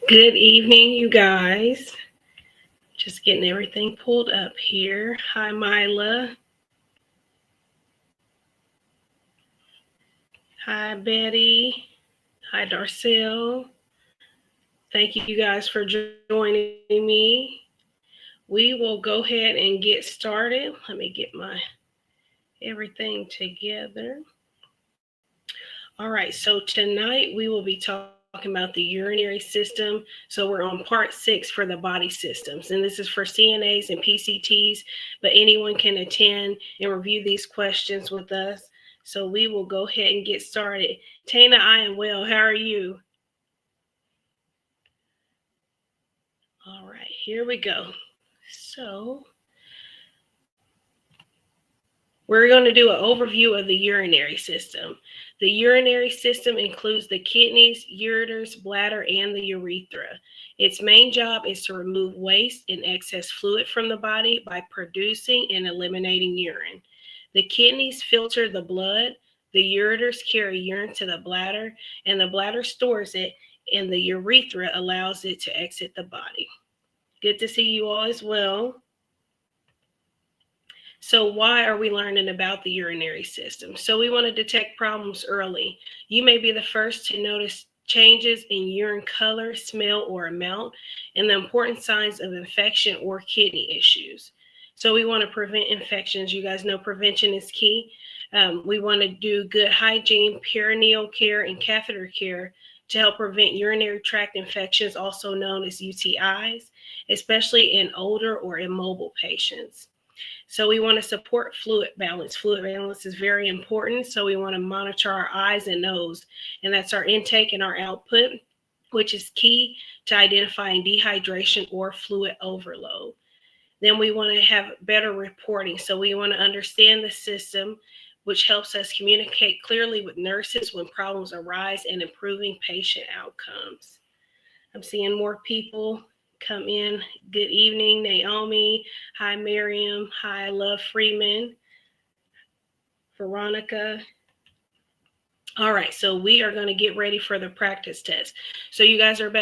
Good evening, you guys. Just getting everything pulled up here. Hi, Mila. Hi, Betty. Hi, Darcel. Thank you guys for joining me. We will go ahead and get started. Let me get my everything together. All right, so tonight we will be talking about the urinary system. So we're on part 6 for the body systems, and this is for CNAs and PCTs, but anyone can attend and review these questions with us. So we will go ahead and get started. Tana, I am well. How are you? All right, here we go. So we're going to do an overview of the urinary system. The urinary system includes the kidneys, ureters, bladder, and the urethra. Its main job is to remove waste and excess fluid from the body by producing and eliminating urine. The kidneys filter the blood, the ureters carry urine to the bladder, and the bladder stores it, and the urethra allows it to exit the body. Good to see you all as well. So why are we learning about the urinary system? So we want to detect problems early. You may be the first to notice changes in urine color, smell, or amount, and the important signs of infection or kidney issues. So we want to prevent infections. You guys know prevention is key. We want to do good hygiene, perineal care, and catheter care to help prevent urinary tract infections, also known as UTIs, especially in older or immobile patients. So we want to support fluid balance. Fluid balance is very important. So we want to monitor our eyes and nose, and that's our intake and our output, which is key to identifying dehydration or fluid overload. Then we want to have better reporting. So we want to understand the system, which helps us communicate clearly with nurses when problems arise and improving patient outcomes. I'm seeing more people come in. Good evening, Naomi. Hi, Miriam. Hi, Love Freeman. Veronica. All right, so we are going to get ready for the practice test. So you guys are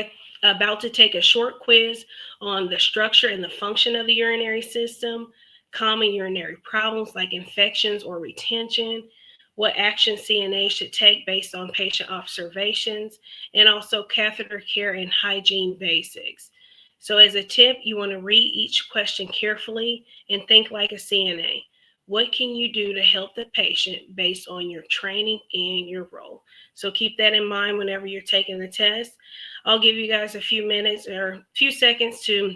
about to take a short quiz on the structure and the function of the urinary system, common urinary problems like infections or retention, what action CNA should take based on patient observations, and also catheter care and hygiene basics. So as a tip, you want to read each question carefully and think like a CNA. What can you do to help the patient based on your training and your role? So keep that in mind whenever you're taking the test. I'll give you guys a few minutes or a few seconds to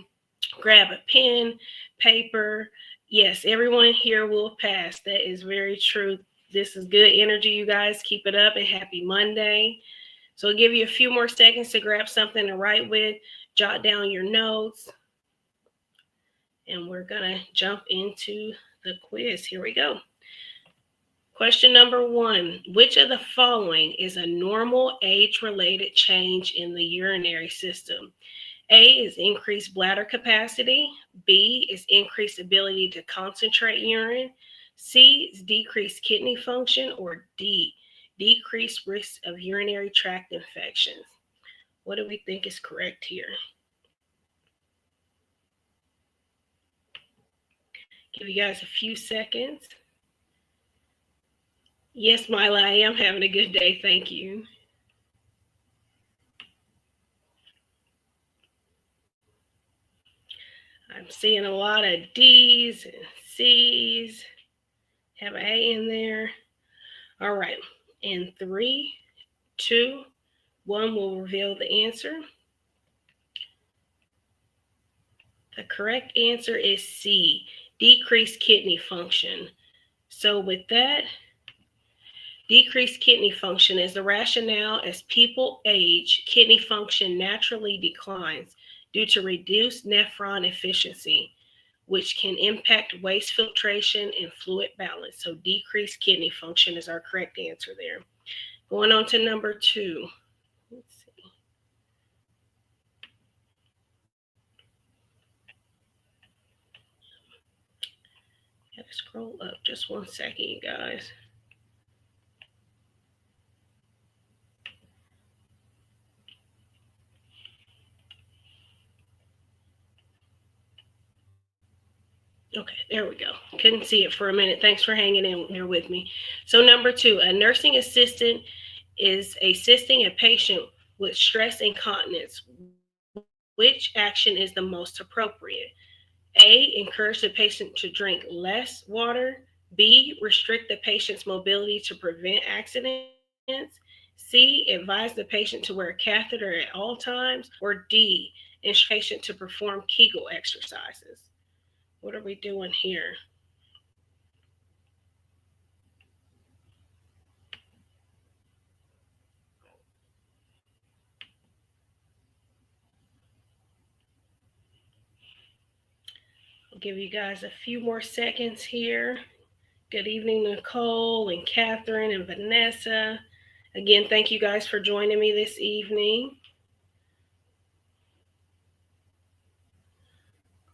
grab a pen, paper. Yes, everyone here will pass. That is very true. This is good energy, you guys. Keep it up and happy Monday. So I'll give you a few more seconds to grab something to write with, jot down your notes, and we're going to jump into the quiz. Here we go. Question number 1. Which of the following is a normal age-related change in the urinary system? A is increased bladder capacity. B is increased ability to concentrate urine. C is decreased kidney function. Or D, decreased risk of urinary tract infections. What do we think is correct here? Give you guys a few seconds. Yes, Mila, I am having a good day. Thank you. I'm seeing a lot of D's and C's. Have an A in there. All right. In 3, 2, 1 will reveal the answer. The correct answer is C, decreased kidney function. So with that, decreased kidney function is the rationale. As people age, kidney function naturally declines due to reduced nephron efficiency, which can impact waste filtration and fluid balance. So decreased kidney function is our correct answer there. Going on to number 2. Let's see. Gotta scroll up just 1 second, you guys. Okay, there we go. Couldn't see it for a minute. Thanks for hanging in there with me. So number 2, a nursing assistant is assisting a patient with stress incontinence. Which action is the most appropriate? A, encourage the patient to drink less water. B, restrict the patient's mobility to prevent accidents. C, advise the patient to wear a catheter at all times. Or D, instruct the patient to perform Kegel exercises. What are we doing here? I'll give you guys a few more seconds here. Good evening, Nicole and Catherine and Vanessa. Again, thank you guys for joining me this evening.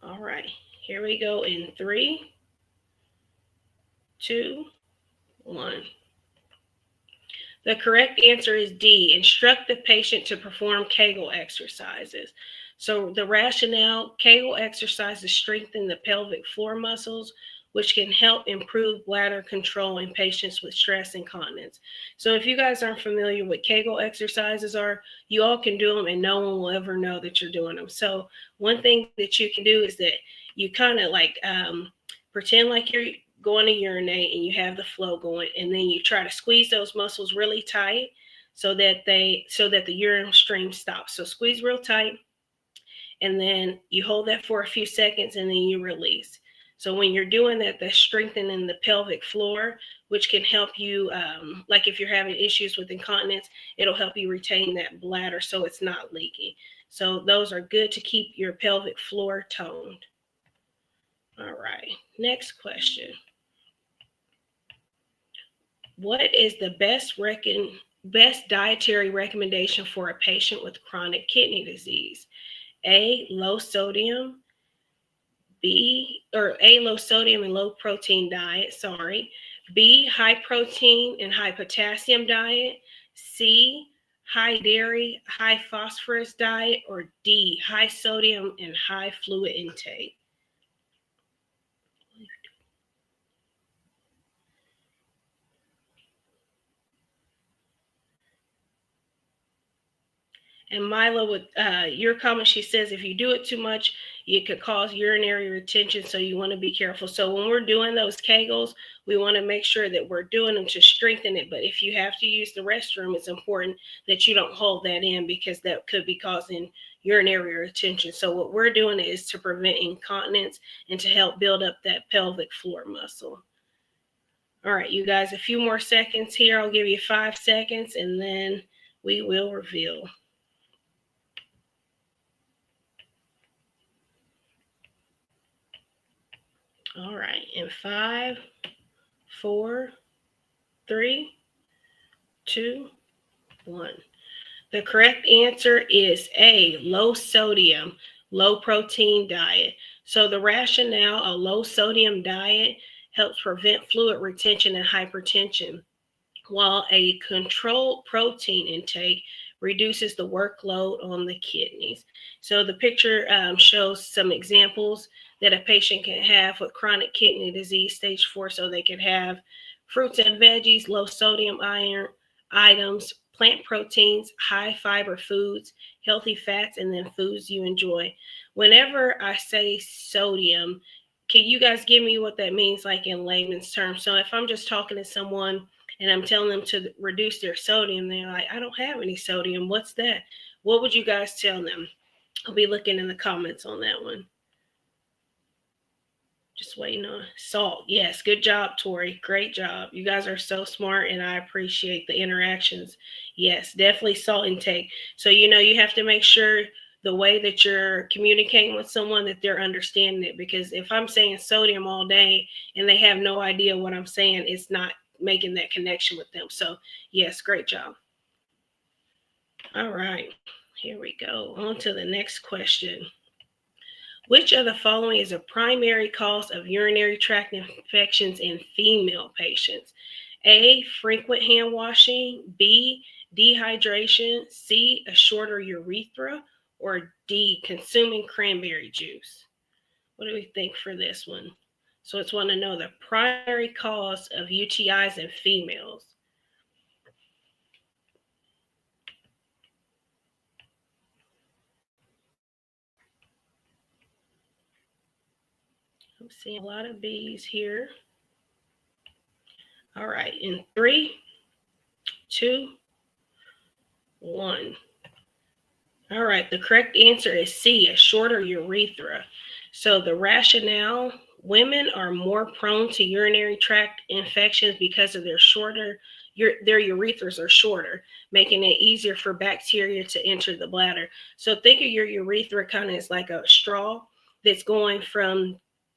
All right, here we go in 3, 2, 1. The correct answer is D, instruct the patient to perform Kegel exercises. So the rationale, Kegel exercises strengthen the pelvic floor muscles, which can help improve bladder control in patients with stress incontinence. So if you guys aren't familiar with Kegel exercises are, you all can do them and no one will ever know that you're doing them. So one thing that you can do is that you kind of like pretend like you're going to urinate and you have the flow going, and then you try to squeeze those muscles really tight so that the urine stream stops. So squeeze real tight, and then you hold that for a few seconds and then you release. So when you're doing that, that's strengthening the pelvic floor, which can help you, like if you're having issues with incontinence, it'll help you retain that bladder so it's not leaking. So those are good to keep your pelvic floor toned. All right, next question. What is the best dietary recommendation for a patient with chronic kidney disease? A, low sodium, low sodium and low protein diet, B, high protein and high potassium diet. C, high dairy, high phosphorus diet. Or D, high sodium and high fluid intake. And Mila, with your comment, she says if you do it too much, it could cause urinary retention, so you want to be careful. So when we're doing those Kegels, we want to make sure that we're doing them to strengthen it. But if you have to use the restroom, it's important that you don't hold that in because that could be causing urinary retention. So what we're doing is to prevent incontinence and to help build up that pelvic floor muscle. All right, you guys, a few more seconds here. I'll give you 5 seconds and then we will reveal. All right, in 5, 4, 3, 2, 1. The correct answer is A, low sodium, low protein diet. So the rationale, a low sodium diet helps prevent fluid retention and hypertension, while a controlled protein intake reduces the workload on the kidneys. So the picture shows some examples that a patient can have with chronic kidney disease stage 4. So they can have fruits and veggies, low sodium iron items, plant proteins, high fiber foods, healthy fats, and then foods you enjoy. Whenever I say sodium, can you guys give me what that means like in layman's terms? So if I'm just talking to someone and I'm telling them to reduce their sodium, they're like, I don't have any sodium. What's that? What would you guys tell them? I'll be looking in the comments on that one. Just waiting on salt. Yes, good job, Tori. Great job. You guys are so smart, and I appreciate the interactions. Yes, definitely salt intake. So, you have to make sure the way that you're communicating with someone that they're understanding it. Because if I'm saying sodium all day and they have no idea what I'm saying, it's not making that connection with them. So, yes, great job. All right, here we go. On to the next question. Which of the following is a primary cause of urinary tract infections in female patients? A, frequent hand washing. B, dehydration. C, a shorter urethra. Or D, consuming cranberry juice. What do we think for this one? So it's want to know the primary cause of UTIs in females. I'm seeing a lot of B's here. All right, in 3, 2, 1. All right, the correct answer is C, a shorter urethra. So the rationale, women are more prone to urinary tract infections because of their urethras are shorter, making it easier for bacteria to enter the bladder. So think of your urethra kind of as like a straw that's going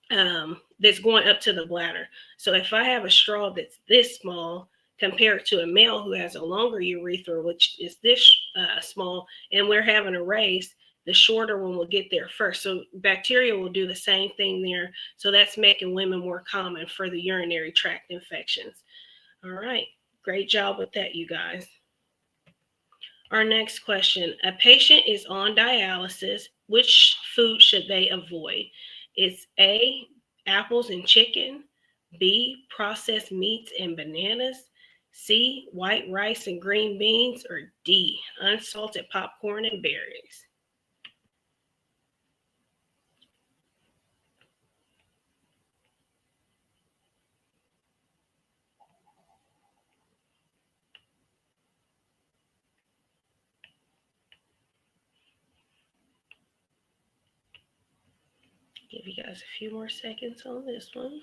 up to the bladder. So if I have a straw that's this small compared to a male who has a longer urethra, which is this small, and we're having a race, the shorter one will get there first. So bacteria will do the same thing there. So that's making women more common for the urinary tract infections. All right, great job with that, you guys. Our next question, a patient is on dialysis. Which food should they avoid? It's A, apples and chicken, B, processed meats and bananas, C, white rice and green beans, or D, unsalted popcorn and berries. Give you guys a few more seconds on this one.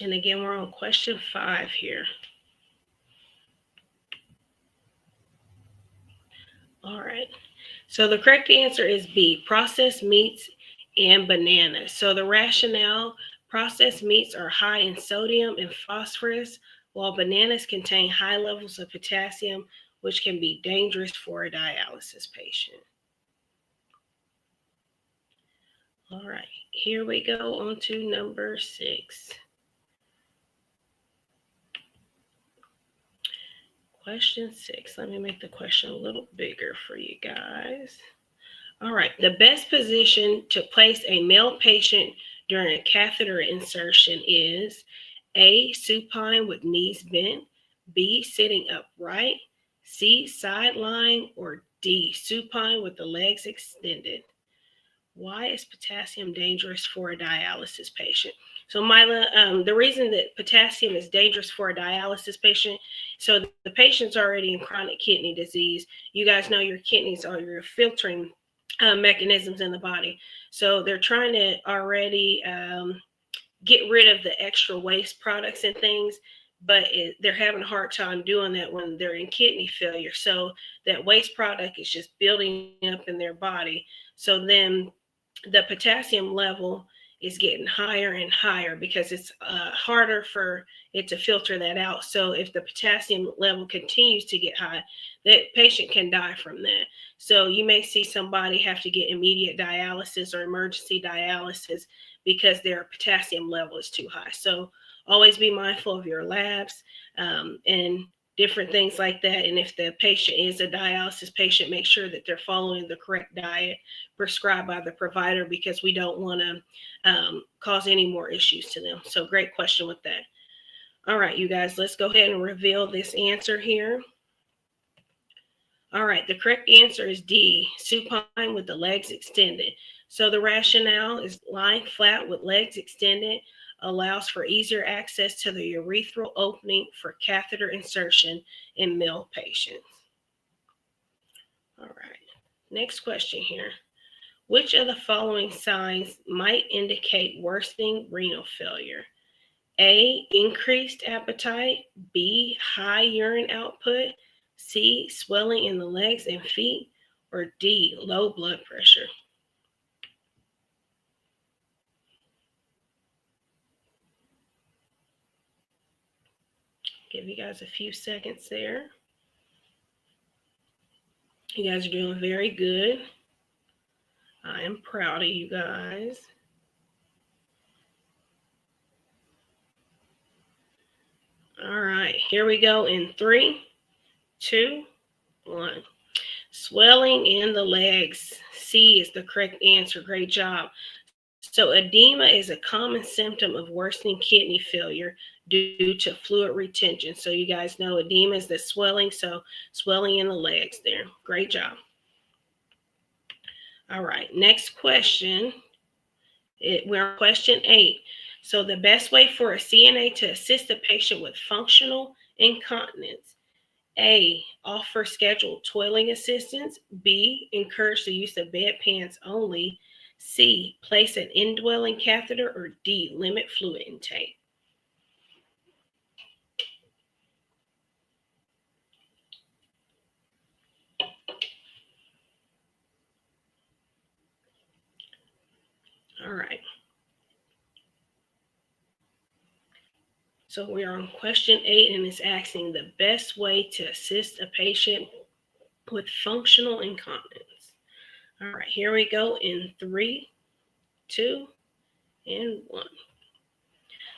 And again, we're on question 5 here. All right. So the correct answer is B, processed meats and bananas. So the rationale, processed meats are high in sodium and phosphorus, while bananas contain high levels of potassium, which can be dangerous for a dialysis patient. All right, here we go on to number 6. Question 6. Let me make the question a little bigger for you guys. All right, the best position to place a male patient during a catheter insertion is A, supine with knees bent, B, sitting upright, C, side lying, or D, supine with the legs extended. Why is potassium dangerous for a dialysis patient? So, Mila, the reason that potassium is dangerous for a dialysis patient, so the patient's already in chronic kidney disease. You guys know your kidneys are your filtering mechanisms in the body. So they're trying to already get rid of the extra waste products and things, but they're having a hard time doing that when they're in kidney failure. So that waste product is just building up in their body. So then the potassium level is getting higher and higher because it's harder for it to filter that out. So if the potassium level continues to get high, that patient can die from that. So you may see somebody have to get immediate dialysis or emergency dialysis because their potassium level is too high. So always be mindful of your labs and different things like that. And if the patient is a dialysis patient, make sure that they're following the correct diet prescribed by the provider, because we don't want to cause any more issues to them. So great question with that. All right, you guys, let's go ahead and reveal this answer here. All right, the correct answer is D, supine with the legs extended. So the rationale is lying flat with legs extended allows for easier access to the urethral opening for catheter insertion in male patients. All right, next question here. Which of the following signs might indicate worsening renal failure? A, increased appetite, B, high urine output, C, swelling in the legs and feet, or D, low blood pressure? Give you guys a few seconds there. You guys are doing very good. I am proud of you guys. All right, here we go in 3, 2, 1. Swelling in the legs. C is the correct answer. Great job. So edema is a common symptom of worsening kidney failure due to fluid retention. So you guys know edema is the swelling, so swelling in the legs there. Great job. All right, next question. We're on question 8. So the best way for a CNA to assist a patient with functional incontinence. A, offer scheduled toiling assistance. B, encourage the use of bedpans only. C, place an indwelling catheter. Or D, limit fluid intake. All right. So we're on question 8, and it's asking the best way to assist a patient with functional incontinence. All right, here we go in 3, 2, and 1.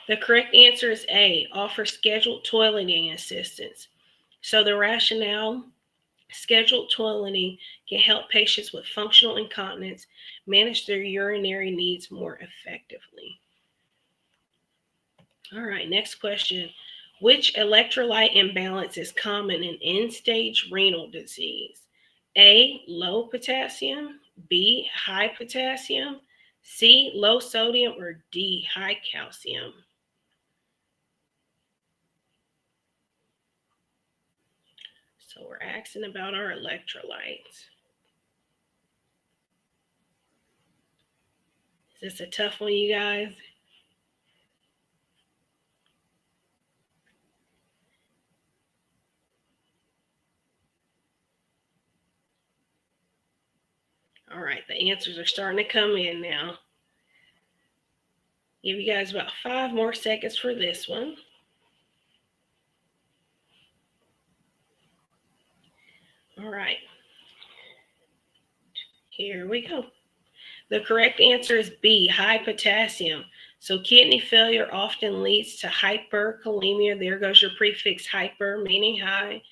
The correct answer is A, offer scheduled toileting assistance. So the rationale, scheduled toileting can help patients with functional incontinence manage their urinary needs more effectively. All right, next question. Which electrolyte imbalance is common in end-stage renal disease? A, low potassium. B, high potassium. C, low sodium. Or D, high calcium. So we're asking about our electrolytes. Is this a tough one, you guys? All right, the answers are starting to come in now. Give you guys about 5 more seconds for this one. All right. Here we go. The correct answer is B, high potassium. So kidney failure often leads to hyperkalemia. There goes your prefix hyper, meaning high,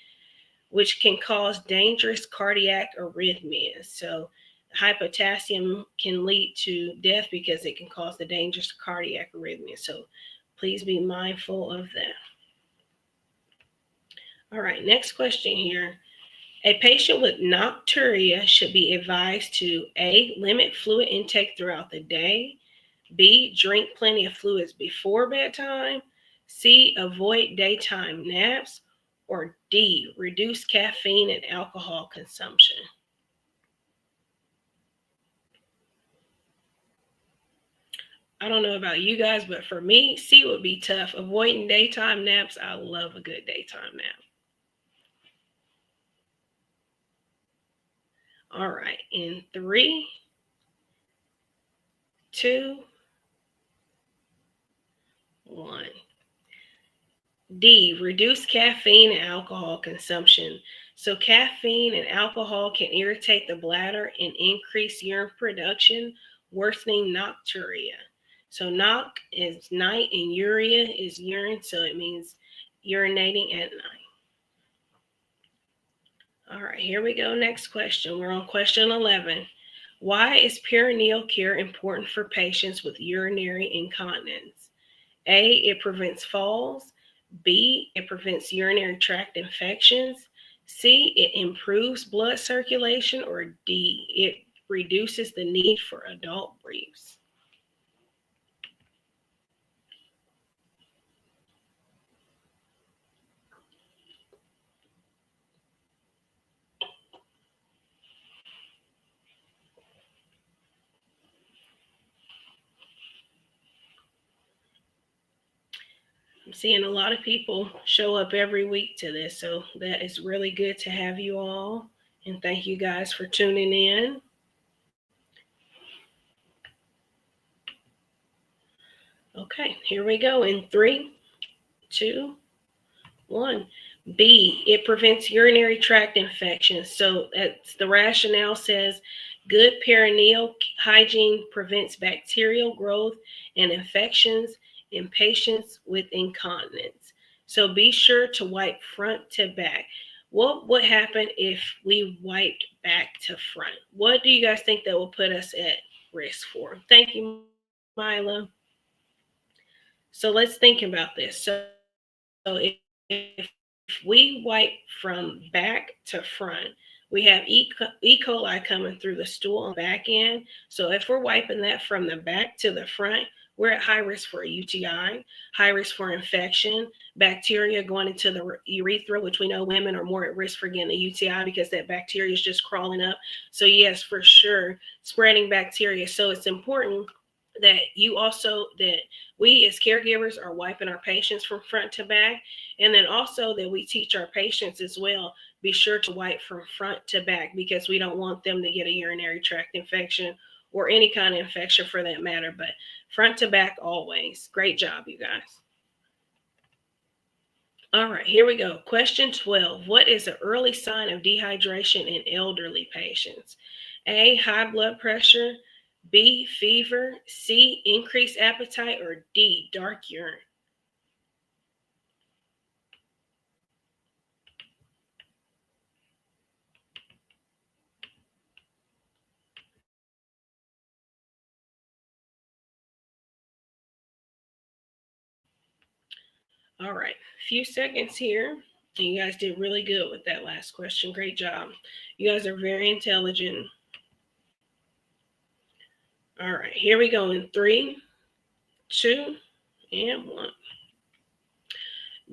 which can cause dangerous cardiac arrhythmias. So high potassium can lead to death because it can cause the dangerous cardiac arrhythmia. So please be mindful of that. All right, next question here. A patient with nocturia should be advised to A, limit fluid intake throughout the day. B, drink plenty of fluids before bedtime. C, avoid daytime naps. Or D, reduce caffeine and alcohol consumption. I don't know about you guys, but for me, C would be tough. Avoiding daytime naps. I love a good daytime nap. All right, in 3, 2, 1. D, reduce caffeine and alcohol consumption. So caffeine and alcohol can irritate the bladder and increase urine production, worsening nocturia. So noc is night and urea is urine, so it means urinating at night. All right, here we go. Next question. We're on question 11. Why is perineal care important for patients with urinary incontinence? A, it prevents falls. B, it prevents urinary tract infections. C, it improves blood circulation. Or D, it reduces the need for adult briefs. I'm seeing a lot of people show up every week to this, so that is really good to have you all. And thank you guys for tuning in. Okay, here we go in 3, 2, 1. B, it prevents urinary tract infections. So that's the rationale says good perineal hygiene prevents bacterial growth and infections in patients with incontinence. So be sure to wipe front to back. What would happen if we wiped back to front? What do you guys think that will put us at risk for? Thank you, Mila. So let's think about this. So if we wipe from back to front, we have E. coli coming through the stool on the back end. So if we're wiping that from the back to the front, we're at high risk for a UTI, high risk for infection, bacteria going into the urethra, which we know women are more at risk for getting a UTI because that bacteria is just crawling up. So yes, for sure, spreading bacteria. So it's important that we as caregivers are wiping our patients from front to back, and then also that we teach our patients as well, be sure to wipe from front to back, because we don't want them to get a urinary tract infection or any kind of infection for that matter, but front to back always. Great job, you guys. All right, here we go. Question 12. What is an early sign of dehydration in elderly patients? A, high blood pressure, B, fever, C, increased appetite, or D, dark urine? All right, a few seconds here. And you guys did really good with that last question. Great job. You guys are very intelligent. All right, here we go in 3, 2, and 1.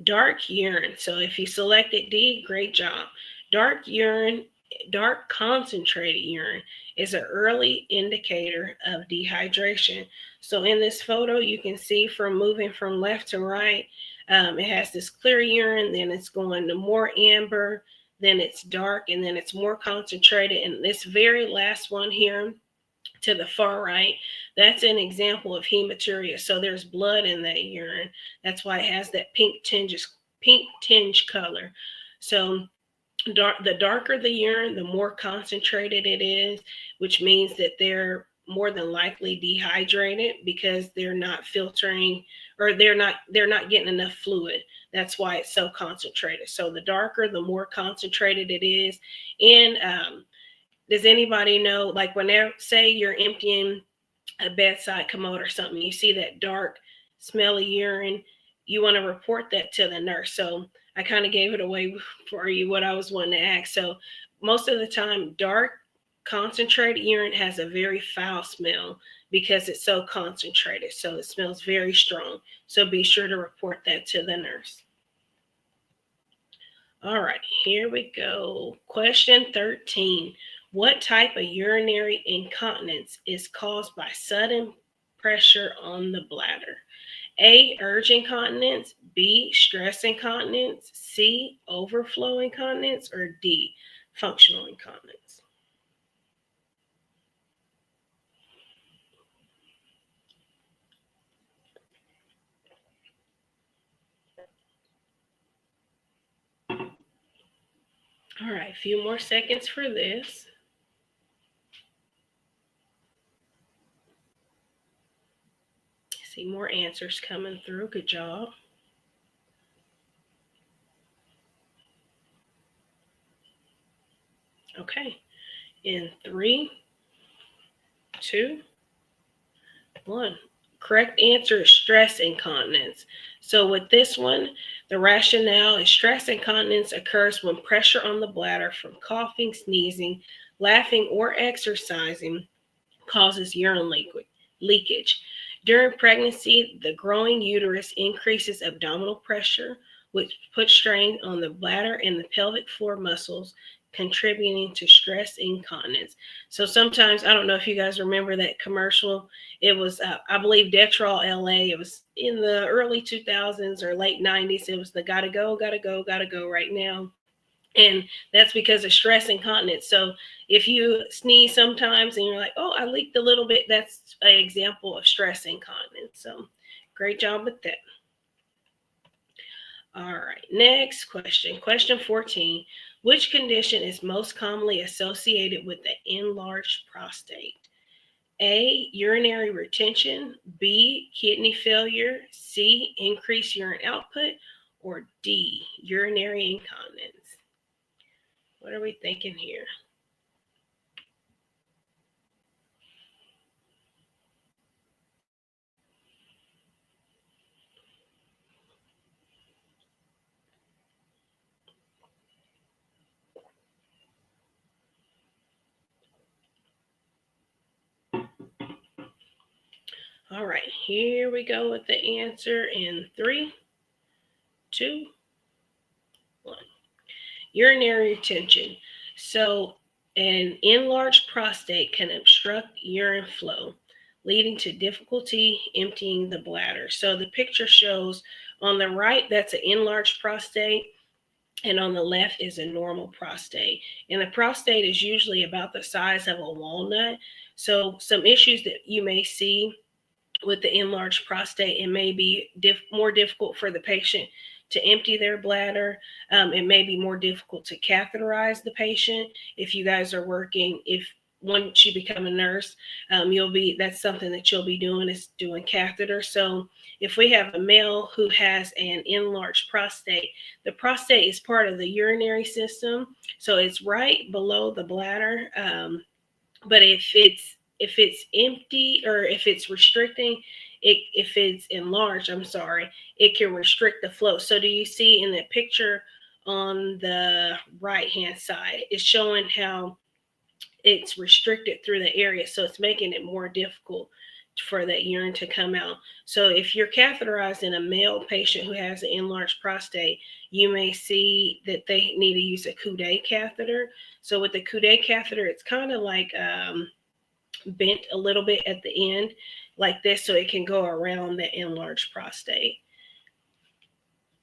Dark urine. So if you selected D, great job. Dark urine, dark concentrated urine is an early indicator of dehydration. So in this photo, you can see from moving from left to right, it has this clear urine, then it's going to more amber, then it's dark, and then it's more concentrated. And this very last one here to the far right, that's an example of hematuria. So there's blood in that urine. That's why it has that pink tinge color. So the darker the urine, the more concentrated it is, which means that they're more than likely dehydrated because they're not filtering, or they're not getting enough fluid. That's why it's so concentrated. So the darker, the more concentrated it is. And does anybody know, like whenever, say you're emptying a bedside commode or something, you see that dark, smelly urine, you want to report that to the nurse. So I kind of gave it away for you what I was wanting to ask. So most of the time, dark, concentrated urine has a very foul smell because it's so concentrated. So it smells very strong. So be sure to report that to the nurse. All right, here we go. Question 13. What type of urinary incontinence is caused by sudden pressure on the bladder? A, urge incontinence, B, stress incontinence, C, overflow incontinence, or D, functional incontinence? All right, a few more seconds for this. See more answers coming through. Good job. Okay, in 3, 2, 1. Correct answer is stress incontinence. So with this one, the rationale is stress incontinence occurs when pressure on the bladder from coughing, sneezing, laughing, or exercising causes urine leakage. During pregnancy, the growing uterus increases abdominal pressure, which puts strain on the bladder and the pelvic floor muscles, contributing to stress incontinence. So sometimes, I don't know if you guys remember that commercial. It was, I believe, Detrol LA. It was in the early 2000s or late 90s. It was the gotta go, gotta go, gotta go right now. And that's because of stress incontinence. So if you sneeze sometimes and you're like, oh, I leaked a little bit, that's an example of stress incontinence. So great job with that. All right, next question. Question 14. Which condition is most commonly associated with the enlarged prostate? A, urinary retention, B, kidney failure, C, increased urine output, or D, urinary incontinence? What are we thinking here? All right, here we go with the answer in 3, 2, 1. Urinary retention. So an enlarged prostate can obstruct urine flow, leading to difficulty emptying the bladder. So the picture shows on the right, that's an enlarged prostate, and on the left is a normal prostate. And the prostate is usually about the size of a walnut. So some issues that you may see with the enlarged prostate, it may be more difficult for the patient to empty their bladder. It may be more difficult to catheterize the patient. If you guys are working, if once you become a nurse, that's something that you'll be doing, is doing catheter. So if we have a male who has an enlarged prostate, the prostate is part of the urinary system, so it's right below the bladder. But if it's empty, or if it's restricting, if it's enlarged, it can restrict the flow. So do you see in the picture on the right hand side, it's showing how it's restricted through the area, so it's making it more difficult for that urine to come out. So if you're catheterizing a male patient who has an enlarged prostate, you may see that they need to use a Coude catheter. So with the Coude catheter, it's kind of like bent a little bit at the end like this, so it can go around the enlarged prostate.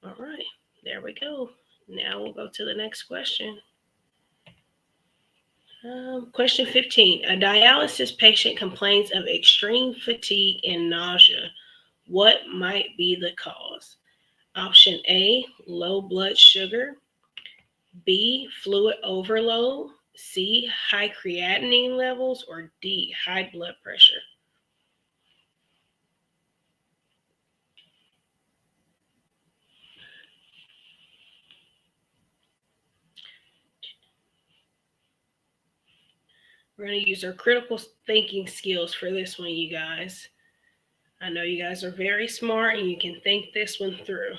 All right, there we go. Now we'll go to the next question. Question 15. A dialysis patient complains of extreme fatigue and nausea. What might be the cause? Option A, low blood sugar. B, fluid overload. C, high creatinine levels. Or D, high blood pressure. We're going to use our critical thinking skills for this one, you guys. I know you guys are very smart and you can think this one through.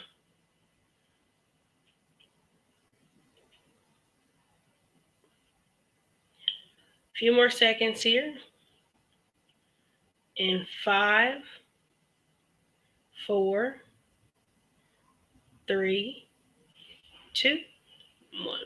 A few more seconds here. In 5, 4, 3, 2, 1.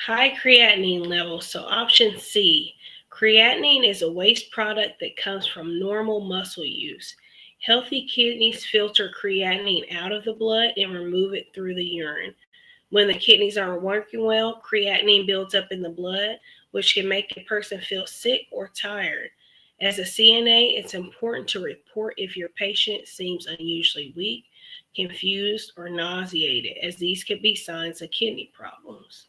High creatinine levels. So option C, creatinine is a waste product that comes from normal muscle use. Healthy kidneys filter creatinine out of the blood and remove it through the urine. When the kidneys aren't working well, creatinine builds up in the blood, which can make a person feel sick or tired. As a CNA, it's important to report if your patient seems unusually weak, confused, or nauseated, as these could be signs of kidney problems.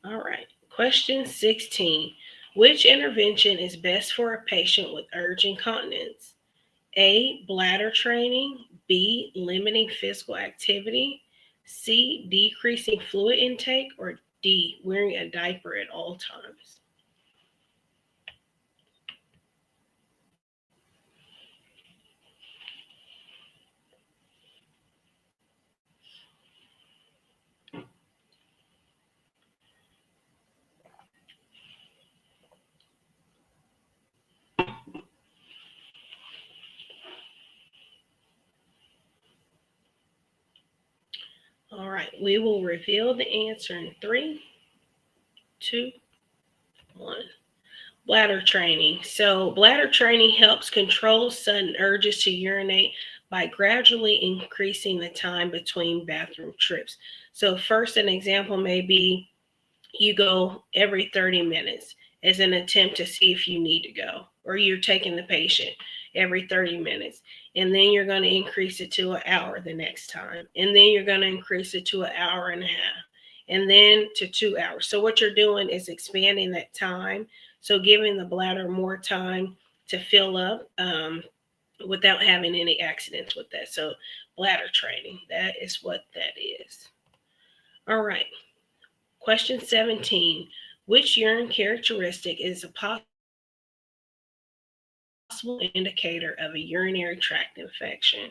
All right, question 16. Which intervention is best for a patient with urge incontinence? A, bladder training. B, limiting physical activity. C, decreasing fluid intake. Or D, wearing a diaper at all times. All right, we will reveal the answer in 3, 2, 1. Bladder training. So bladder training helps control sudden urges to urinate by gradually increasing the time between bathroom trips. So first, an example may be you go every 30 minutes as an attempt to see if you need to go, or you're taking the patient every 30 minutes. And then you're going to increase it to an hour the next time. And then you're going to increase it to an hour and a half, and then to 2 hours. So what you're doing is expanding that time. So giving the bladder more time to fill up. without having any accidents with that. So bladder training, that is what that is. All right. Question 17. Which urine characteristic is a possible indicator of a urinary tract infection?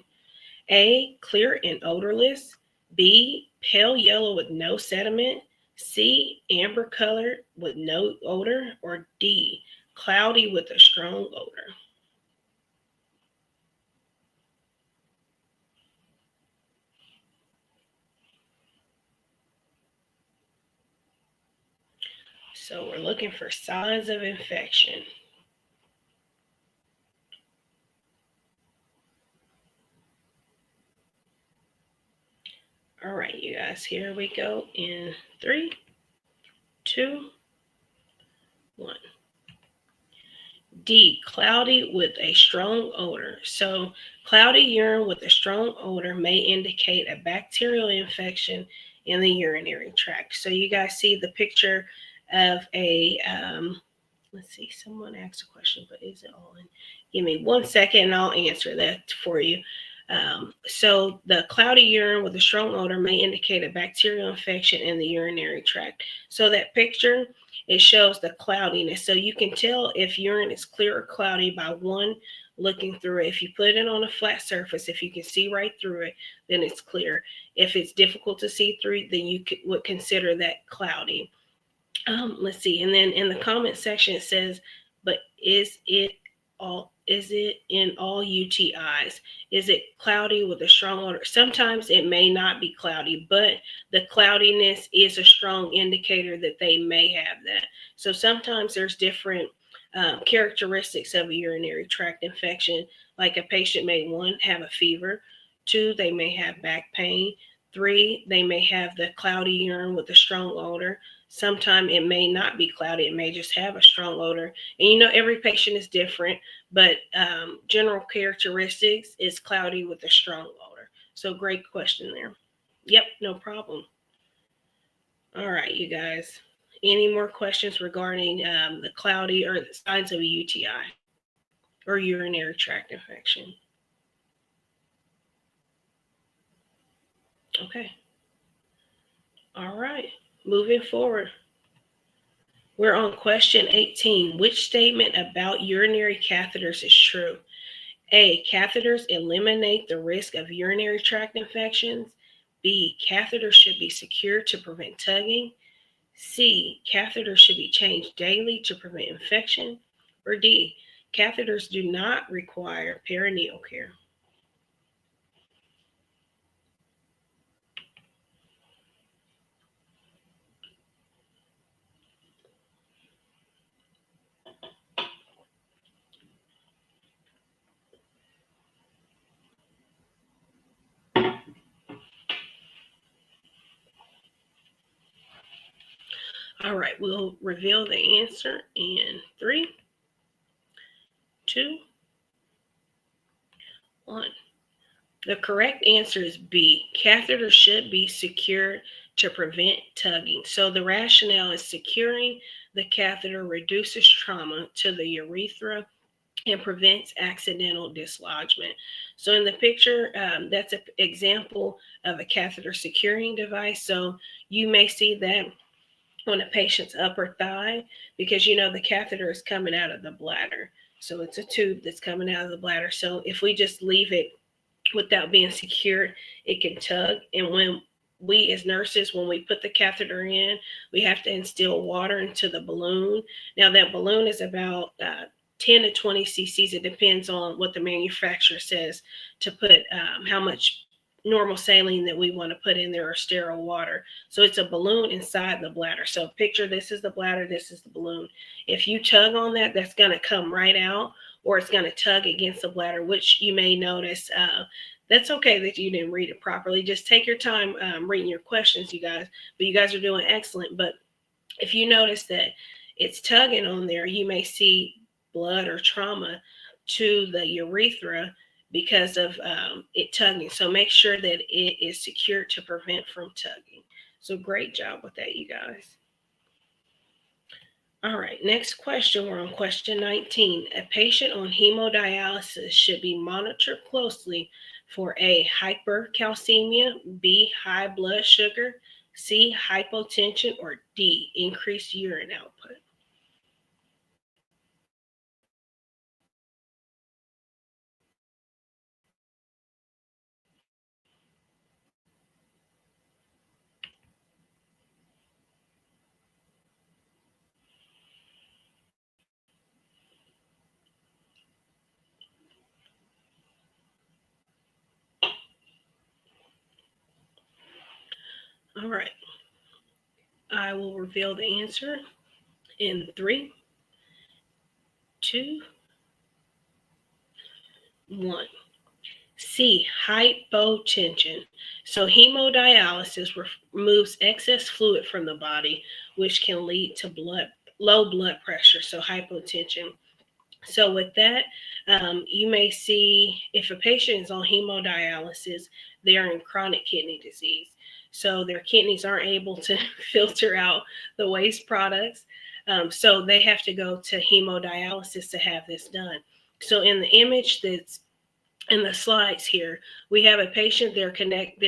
A, clear and odorless. B, pale yellow with no sediment. C, amber colored with no odor. Or D, cloudy with a strong odor. So we're looking for signs of infection. All right, you guys, here we go in 3, 2, 1. D, cloudy with a strong odor. So cloudy urine with a strong odor may indicate a bacterial infection in the urinary tract. So you guys see the picture of a, let's see, someone asked a question, but is it on? Give me 1 second and I'll answer that for you. So the cloudy urine with a strong odor may indicate a bacterial infection in the urinary tract. So that picture, it shows the cloudiness. So you can tell if urine is clear or cloudy by one, looking through it. If you put it on a flat surface, if you can see right through it, then it's clear. If it's difficult to see through, then you would consider that cloudy. Let's see. And then in the comment section, it says, but is it in all UTIs? Is it cloudy with a strong odor? Sometimes it may not be cloudy, but the cloudiness is a strong indicator that they may have that. So sometimes there's different characteristics of a urinary tract infection. Like a patient may, 1, have a fever. 2, they may have back pain. 3, they may have the cloudy urine with a strong odor. Sometimes it may not be cloudy. It may just have a strong odor. And every patient is different, but general characteristics is cloudy with a strong odor. So great question there. Yep, no problem. All right, you guys. Any more questions regarding the cloudy or the signs of a UTI or urinary tract infection? Okay. All right. Moving forward. We're on question 18. Which statement about urinary catheters is true? A, catheters eliminate the risk of urinary tract infections. B, catheters should be secured to prevent tugging. C, catheters should be changed daily to prevent infection. Or D, catheters do not require perineal care. All right, we'll reveal the answer in 3, 2, 1. The correct answer is B. Catheters should be secured to prevent tugging. So the rationale is securing the catheter reduces trauma to the urethra and prevents accidental dislodgement. So in the picture, that's an example of a catheter securing device. So you may see that on a patient's upper thigh because the catheter is coming out of the bladder. So it's a tube that's coming out of the bladder. So if we just leave it without being secured, it can tug. And when we as nurses, when we put the catheter in, we have to instill water into the balloon. Now that balloon is about 10 to 20 cc's. It depends on what the manufacturer says to put how much normal saline that we want to put in there or sterile water. So it's a balloon inside the bladder. So picture this is the bladder, this is the balloon. If you tug on that, that's going to come right out, or it's going to tug against the bladder, which you may notice. That's okay that you didn't read it properly. Just take your time reading your questions, you guys. But you guys are doing excellent. But if you notice that it's tugging on there, you may see blood or trauma to the urethra because of it tugging. So make sure that it is secured to prevent from tugging. So great job with that, you guys. All right, next question. We're on question 19. A patient on hemodialysis should be monitored closely for A, hypercalcemia, B, high blood sugar, C, hypotension, or D, increased urine output. All right, I will reveal the answer in 3, 2, 1. C, hypotension. So hemodialysis removes excess fluid from the body, which can lead to low blood pressure, so hypotension. So with that, you may see if a patient is on hemodialysis, they're in chronic kidney disease. So their kidneys aren't able to filter out the waste products. So they have to go to hemodialysis to have this done. So in the image that's in the slides here, we have a patient, they're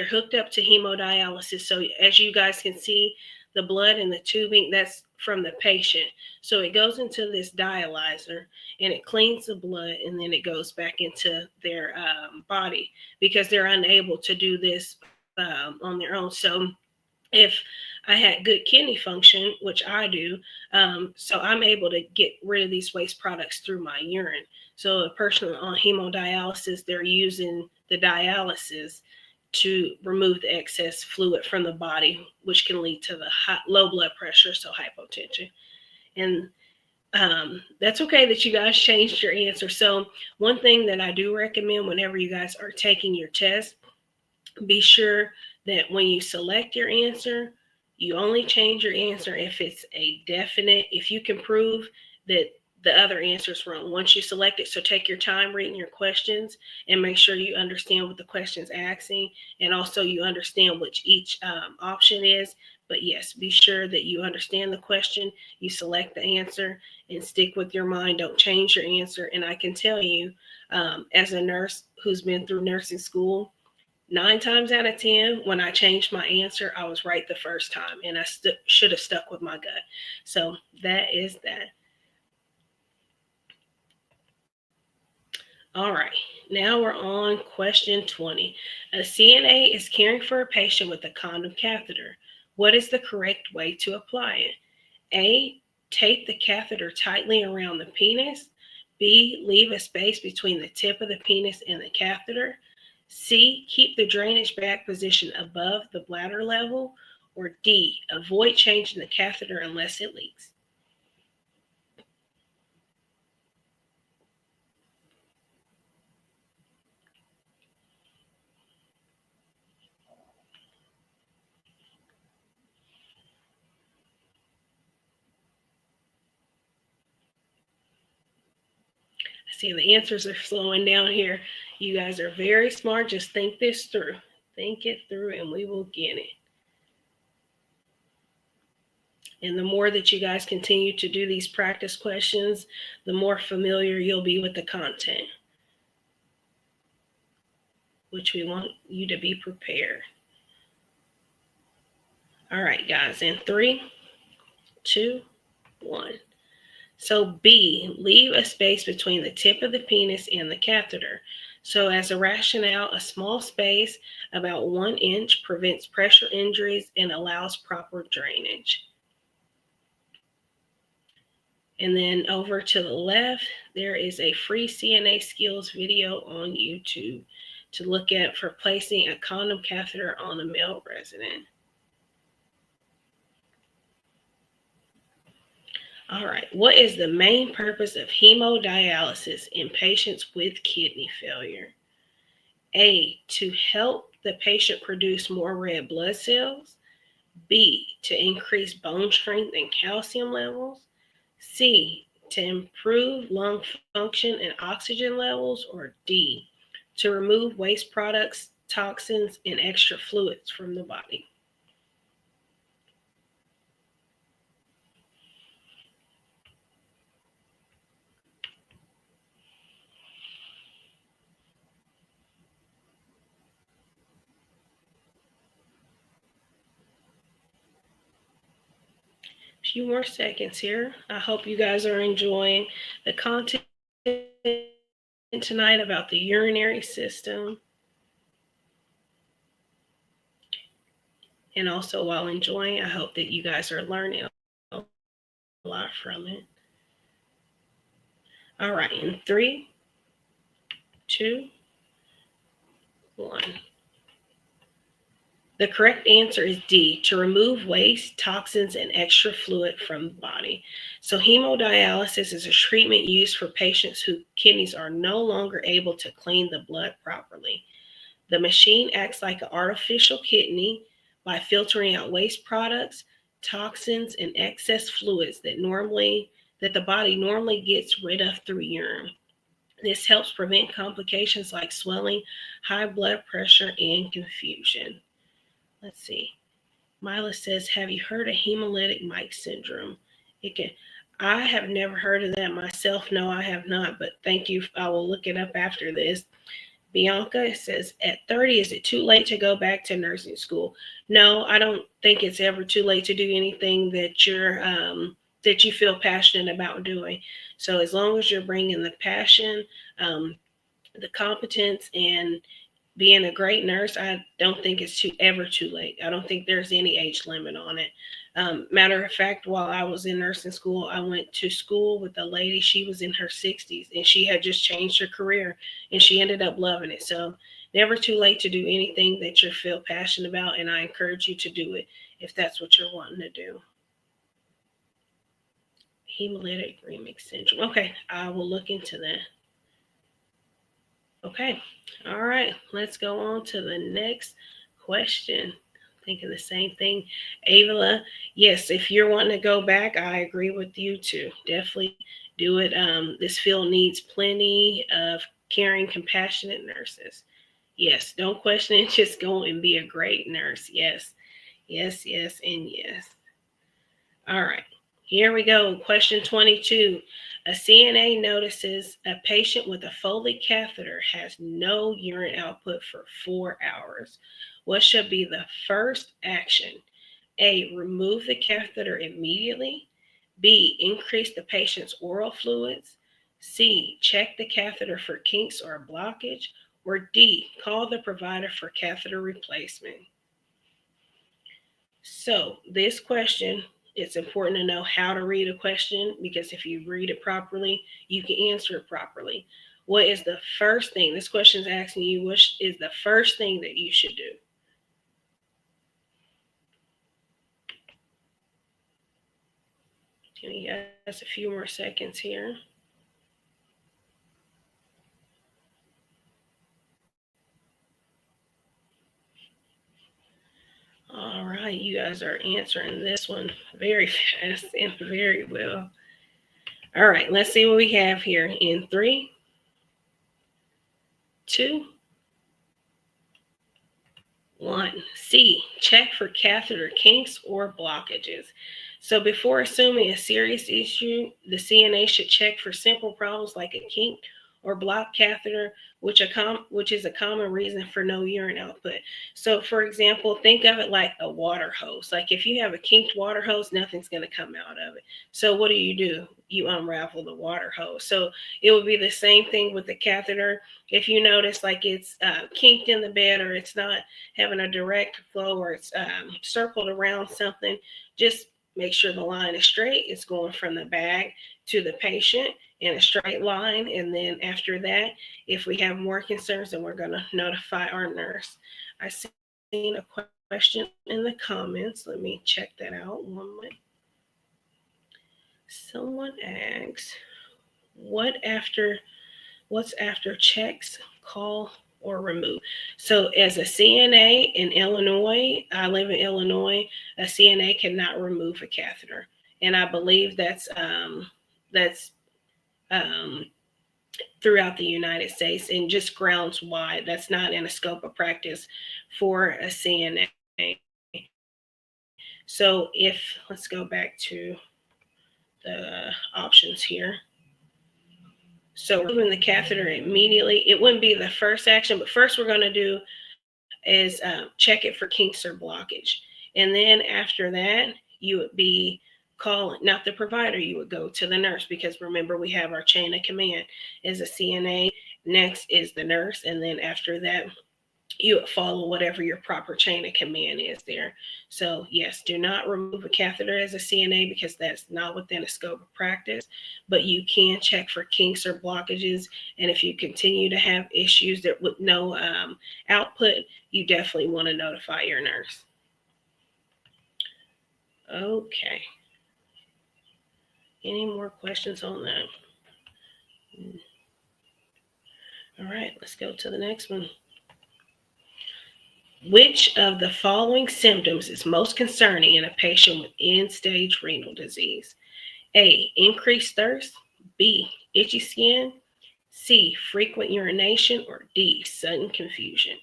hooked up to hemodialysis. So as you guys can see, the blood and the tubing, that's from the patient. So it goes into this dialyzer and it cleans the blood, and then it goes back into their body because they're unable to do this on their own. So if I had good kidney function, which I do, so I'm able to get rid of these waste products through my urine. So a person on hemodialysis, they're using the dialysis to remove the excess fluid from the body, which can lead to the low blood pressure, so hypotension. And that's okay that you guys changed your answer. So one thing that I do recommend whenever you guys are taking your test, be sure that when you select your answer, you only change your answer if it's a definite, if you can prove that the other answer is wrong once you select it. So take your time reading your questions and make sure you understand what the question's asking, and also you understand which each option is. But yes, be sure that you understand the question, you select the answer, and stick with your mind. Don't change your answer. And I can tell you, as a nurse who's been through nursing school, 9 times out of 10, when I changed my answer, I was right the first time, and I should have stuck with my gut. So that is that. All right, now we're on question 20. A CNA is caring for a patient with a condom catheter. What is the correct way to apply it? A, tape the catheter tightly around the penis. B, leave a space between the tip of the penis and the catheter. C, keep the drainage bag position above the bladder level. Or D, avoid changing the catheter unless it leaks. I see the answers are slowing down here. You guys are very smart. Just think this through. Think it through and we will get it. And the more that you guys continue to do these practice questions, the more familiar you'll be with the content, which we want you to be prepared. All right, guys, in 3, 2, 1. So B, leave a space between the tip of the penis and the catheter. So as a rationale, a small space, about 1 inch, prevents pressure injuries and allows proper drainage. And then over to the left, there is a free CNA skills video on YouTube to look at for placing a condom catheter on a male resident. All right, what is the main purpose of hemodialysis in patients with kidney failure? A, to help the patient produce more red blood cells. B, to increase bone strength and calcium levels. C, to improve lung function and oxygen levels. Or D, to remove waste products, toxins, and extra fluids from the body. few more seconds here. I hope you guys are enjoying the content tonight about the urinary system. And also, while enjoying, I hope that you guys are learning a lot from it. All right, in 3, 2, 1. The correct answer is D, to remove waste, toxins, and extra fluid from the body. So hemodialysis is a treatment used for patients whose kidneys are no longer able to clean the blood properly. The machine acts like an artificial kidney by filtering out waste products, toxins, and excess fluids that the body normally gets rid of through urine. This helps prevent complications like swelling, high blood pressure, and confusion. Let's see. Mila says, have you heard of hemolytic Mike syndrome? I have never heard of that myself. No, I have not, but thank you. I will look it up after this. Bianca says, at 30, is it too late to go back to nursing school? No, I don't think it's ever too late to do anything that that you feel passionate about doing. So as long as you're bringing the passion, the competence, and being a great nurse, I don't think it's ever too late. I don't think there's any age limit on it. Matter of fact, while I was in nursing school, I went to school with a lady. She was in her 60s, and she had just changed her career, and she ended up loving it. So never too late to do anything that you feel passionate about, and I encourage you to do it if that's what you're wanting to do. Hemolytic remix syndrome. Okay, I will look into that. Okay, all right, let's go on to the next question. Thinking the same thing. Avila, yes, if you're wanting to go back, I agree with you too. Definitely do it. This field needs plenty of caring, compassionate nurses. Yes, don't question it. Just go and be a great nurse. Yes, yes, yes, and yes. All right, here we go. Question 22. A CNA notices a patient with a Foley catheter has no urine output for 4 hours. What should be the first action? A, remove the catheter immediately. B, increase the patient's oral fluids. C, check the catheter for kinks or blockage. Or D, call the provider for catheter replacement. So this question, it's important to know how to read a question, because if you read it properly, you can answer it properly. What is the first thing? This question is asking you, what is the first thing that you should do? Give you guys a few more seconds here. All right, you guys are answering this one very fast and very well. All right, let's see what we have here in 3, 2, 1. C, check for catheter kinks or blockages. So before assuming a serious issue, the CNA should check for simple problems like a kink or blocked catheter, which is a common reason for no urine output. So for example, think of it like a water hose. Like if you have a kinked water hose, nothing's going to come out of it. So what do? You unravel the water hose. So it would be the same thing with the catheter. If you notice like it's kinked in the bed, or it's not having a direct flow, or it's circled around something, just make sure the line is straight. It's going from the bag to the patient in a straight line. And then after that, if we have more concerns, then we're going to notify our nurse. I seen a question in the comments. Let me check that out one moment. Someone asks, what's after checks, call, or remove? So as a CNA in Illinois, I live in Illinois, a CNA cannot remove a catheter. And I believe that's throughout the United States and just grounds wide. That's not in a scope of practice for a CNA. So let's go back to the options here. So removing the catheter immediately, it wouldn't be the first action, but first we're going to do is check it for kinks or blockage. And then after that, you would be call, not the provider, you would go to the nurse, because remember, we have our chain of command is a CNA, next is the nurse, and then after that, you would follow whatever your proper chain of command is there. So yes, do not remove a catheter as a CNA, because that's not within a scope of practice, but you can check for kinks or blockages. And if you continue to have issues that with no output, you definitely want to notify your nurse. Okay. Any more questions on that? All right, let's go to the next one. Which of the following symptoms is most concerning in a patient with end-stage renal disease? A, increased thirst. B, itchy skin. C, frequent urination. Or D, sudden confusion.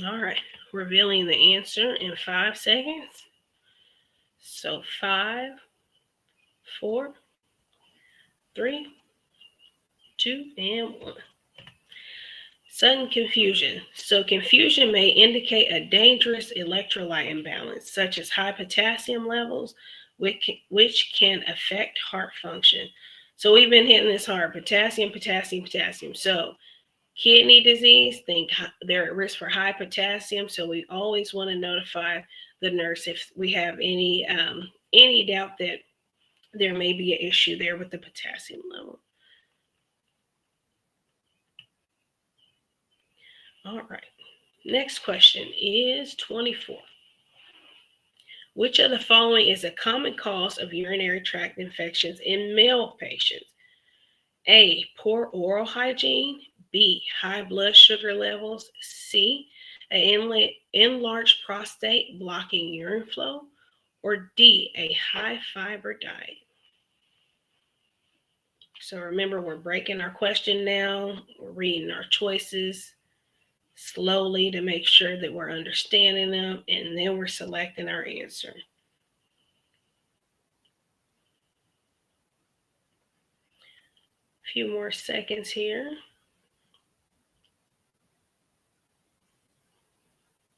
All right, revealing the answer in 5 seconds. So 5, 4, 3, 2, and 1. Sudden confusion. So confusion may indicate a dangerous electrolyte imbalance, such as high potassium levels, which can affect heart function. So we've been hitting this hard: potassium, potassium, potassium. So kidney disease, think they're at risk for high potassium. So we always want to notify the nurse if we have any doubt that there may be an issue there with the potassium level. All right. Next question is 24. Which of the following is a common cause of urinary tract infections in male patients? A, poor oral hygiene. B, high blood sugar levels. C, an enlarged prostate blocking urine flow. Or D, a high fiber diet. So remember, we're breaking our question now. We're reading our choices slowly to make sure that we're understanding them, and then we're selecting our answer. A few more seconds here.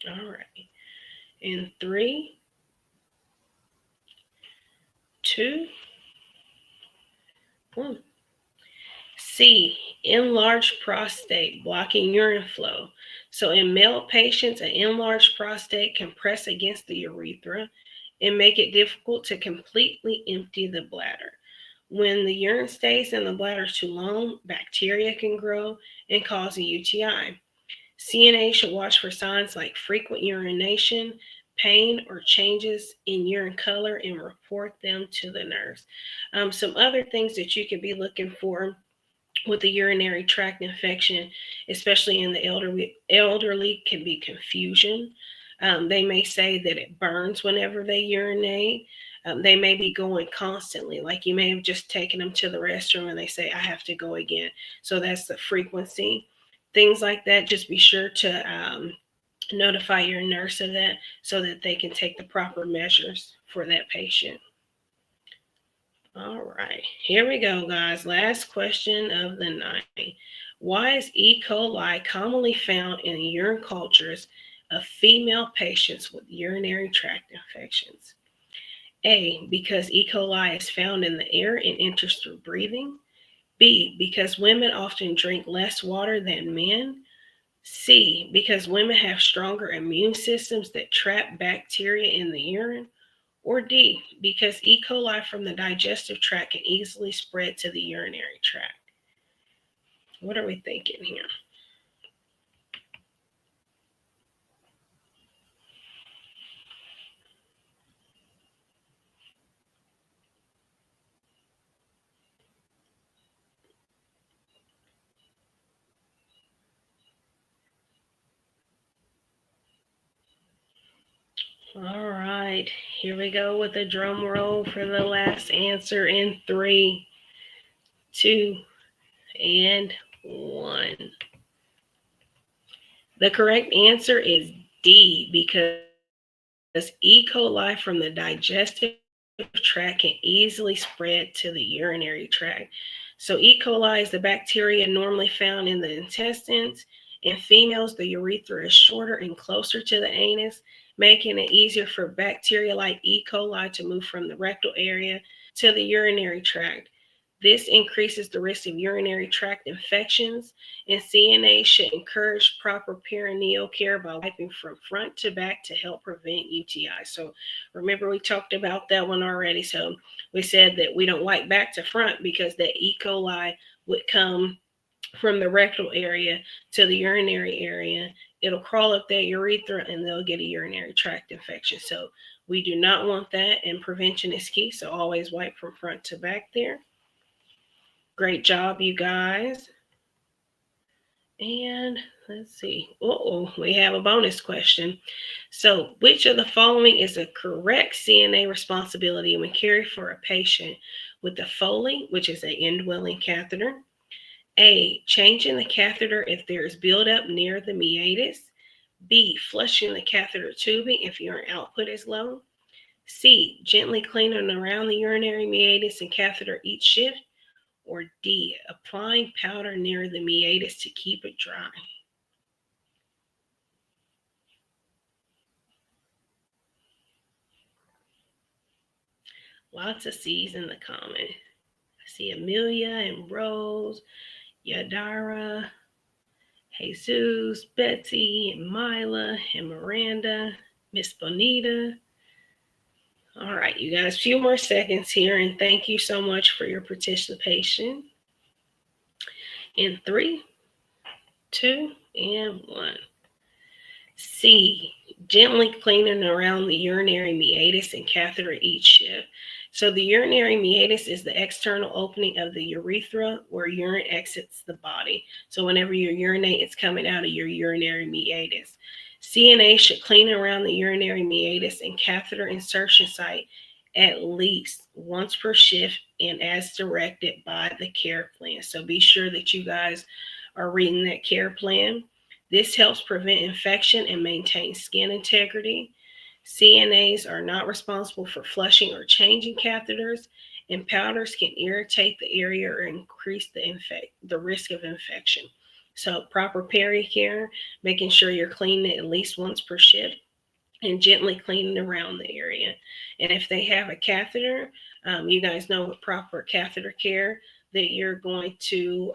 All right. In 3, 2, 1. C, enlarged prostate blocking urine flow. So in male patients, an enlarged prostate can press against the urethra and make it difficult to completely empty the bladder. When the urine stays in the bladder too long, bacteria can grow and cause a UTI. CNA should watch for signs like frequent urination, pain, or changes in urine color and report them to the nurse. Some other things that you could be looking for with the urinary tract infection, especially in the elderly, can be confusion. They may say that it burns whenever they urinate. They may be going constantly, like you may have just taken them to the restroom and they say, I have to go again. So that's the frequency. Things like that, just be sure to notify your nurse of that so that they can take the proper measures for that patient. All right, here we go, guys. Last question of the night. Why is E. coli commonly found in urine cultures of female patients with urinary tract infections? A, because E. coli is found in the air and enters through breathing. B, because women often drink less water than men. C, because women have stronger immune systems that trap bacteria in the urine. Or D, because E. coli from the digestive tract can easily spread to the urinary tract. What are we thinking here? All right, here we go with a drum roll for the last answer in 3, 2, and 1. The correct answer is D, because E. coli from the digestive tract can easily spread to the urinary tract. So E. coli is the bacteria normally found in the intestines. In females, the urethra is shorter and closer to the anus, making it easier for bacteria like E. coli to move from the rectal area to the urinary tract. This increases the risk of urinary tract infections, and CNAs should encourage proper perineal care by wiping from front to back to help prevent UTIs. So remember, we talked about that one already. So we said that we don't wipe back to front because that E. coli would come from the rectal area to the urinary area. It'll crawl up that urethra and they'll get a urinary tract infection. So we do not want that, and prevention is key. So always wipe from front to back there. Great job, you guys. And let's see. We have a bonus question. So, which of the following is a correct CNA responsibility when caring for a patient with a Foley, which is an indwelling catheter? A, changing the catheter if there is buildup near the meatus. B, flushing the catheter tubing if urine output is low. C, gently cleaning around the urinary meatus and catheter each shift. Or D, applying powder near the meatus to keep it dry. Lots of C's in the comment. I see Amelia and Rose, Yadira, Jesus, Betsy, and Mila, and Miranda, Miss Bonita. All right, you guys, a few more seconds here, and thank you so much for your participation. In 3, 2, and 1. C, gently cleaning around the urinary meatus and catheter each shift. So the urinary meatus is the external opening of the urethra where urine exits the body. So whenever you urinate, it's coming out of your urinary meatus. CNA should clean around the urinary meatus and catheter insertion site at least once per shift and as directed by the care plan. So be sure that you guys are reading that care plan. This helps prevent infection and maintain skin integrity. CNAs are not responsible for flushing or changing catheters, and powders can irritate the area or increase the risk of infection. So proper peri-care, making sure you're cleaning it at least once per shift, and gently cleaning around the area. And if they have a catheter, you guys know with proper catheter care that you're going to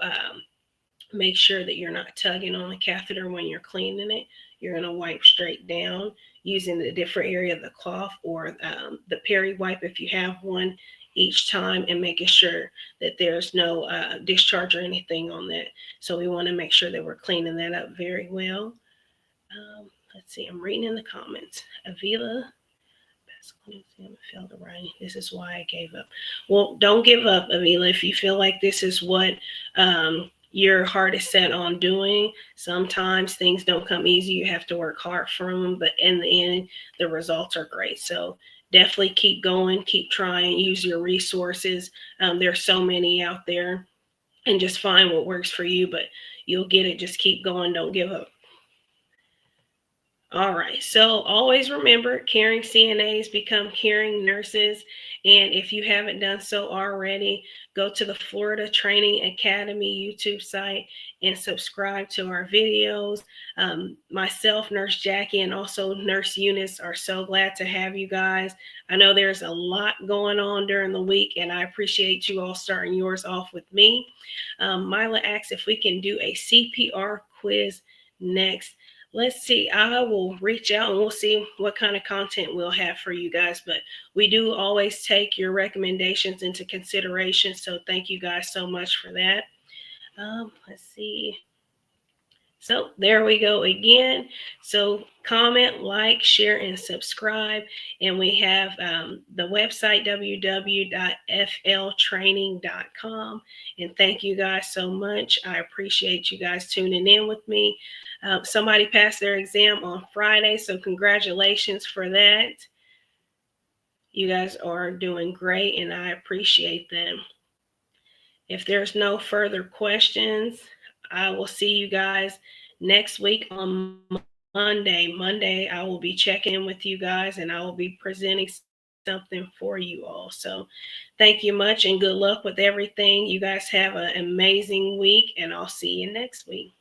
make sure that you're not tugging on the catheter when you're cleaning it. You're going to wipe straight down using the different area of the cloth or the peri wipe if you have one each time, and making sure that there's no discharge or anything on that. So we want to make sure that we're cleaning that up very well. Let's see, I'm reading in the comments. Avila, failed to write. This is why I gave up. Well, don't give up, Avila. If you feel like this is what your heart is set on doing, sometimes things don't come easy. You have to work hard for them, but in the end, the results are great. So definitely keep going, keep trying, use your resources. There's so many out there, and just find what works for you, but you'll get it. Just keep going. Don't give up. All right, so always remember, caring CNAs become caring nurses. And if you haven't done so already, go to the Florida Training Academy YouTube site and subscribe to our videos. Myself, Nurse Jackie, and also Nurse Eunice are so glad to have you guys. I know there's a lot going on during the week, and I appreciate you all starting yours off with me. Mila asks if we can do a CPR quiz next. Let's see, I will reach out and we'll see what kind of content we'll have for you guys, but we do always take your recommendations into consideration. So thank you guys so much for that. Let's see. So there we go again. So comment, like, share, and subscribe. And we have the website, www.fltraining.com. And thank you guys so much. I appreciate you guys tuning in with me. Somebody passed their exam on Friday, so congratulations for that. You guys are doing great, and I appreciate them. If there's no further questions, I will see you guys next week on Monday, I will be checking in with you guys and I will be presenting something for you all. So thank you much and good luck with everything. You guys have an amazing week and I'll see you next week.